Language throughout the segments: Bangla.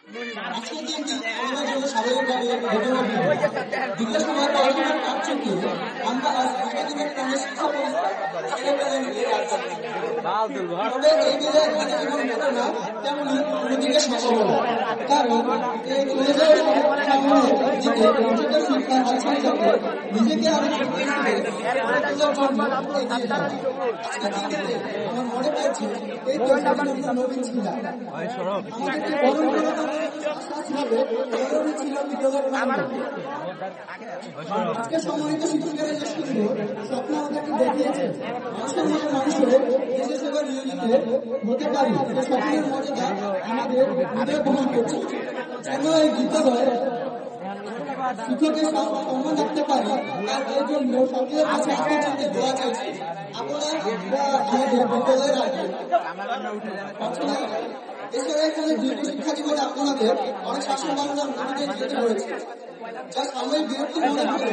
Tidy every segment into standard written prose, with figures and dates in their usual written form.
আজকের দিনটি আমাদের জন্য স্বাভাবিকভাবে ঘটনাবহুল। দীর্ঘ সময় পড়াশোনার কাজ চুকিয়ে আমরা আজ দীর্ঘদিনের প্রাণের শিক্ষা ছেড়ে ফেলে নিতে যাচ্ছি। তবে এই বিদায় মানে এমন ঘটনা তেমনি অন্যদিকে সম্ভাবনা, কারণ এই চলে যাওয়ার সামনে দিকে পর্যন্ত শিক্ষা আছেন যাতে নিজেকে আরো আমার মনে পড়ছে এই তো নবীন ছিলাম আমাদেরকে বরণ করে আজকে সম্মানিত শিক্ষকেরা যে সুন্দর স্বপ্ন আমাদেরকে দেখিয়েছে মানুষের মতো মানুষের দেশের সেবা নিয়োজিত হতে পারি সে স্বপ্নের মর্যাদা আমাদের হৃদয় বহন করছে। যেন এই বিদ্যালয় শিক্ষকের সম্মান রাখতে পারি তার এই জন্য সকলের কাছে আপনার চিন্তে দোয়া চাইছি। আপনারা আমাদের বিদ্যালয়ের আগে এছাড়া এখানে দীর্ঘ শিক্ষা জীবনে আপনাদের অনেক শাসন বাংলার মধ্যে যেতে হয়েছে, যা সাময়িক বিরক্তি মনে হলে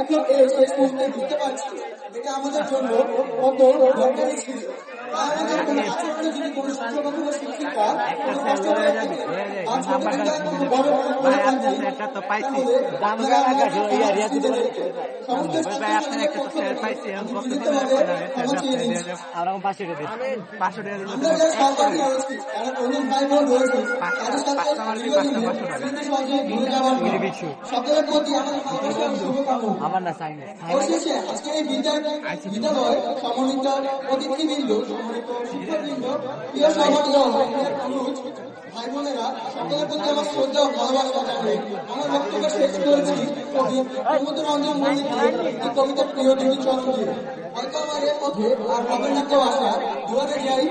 এখন এই শেষ মুহূর্তে বুঝতে পারছি এটা আমাদের জন্য কত দরকারি ছিল। আমাদের কোনো আচরণে যদি কোনো শিক্ষক অথবা শিক্ষিকা কোনো কষ্ট করে থাকে আর ছোটবেলায় কোনো বড় সকলের প্রতি আমার না চাই না। অবশেষে আজকে এই বিদ্যালয় সমন্বিত অতিথিবৃন্দ, সম্মানিত শিক্ষকবৃন্দ, প্রিয় সহপাঠী ভাই বোনেরা, সকলের প্রতি আমার শ্রদ্ধা ও ভালোবাসা জানাই আমার বক্তব্য শেষ করেছি কবি প্রমোদরঞ্জন মল্লিকের একটি কবিতা প্রিয় দুটি চন্দ্রকে। হয়তো আমার এর মধ্যে আর হবে না কেউ আসা দুয়ারে যাই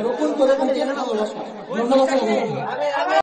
রোপণ করে ভালোবাসা। ধন্যবাদ।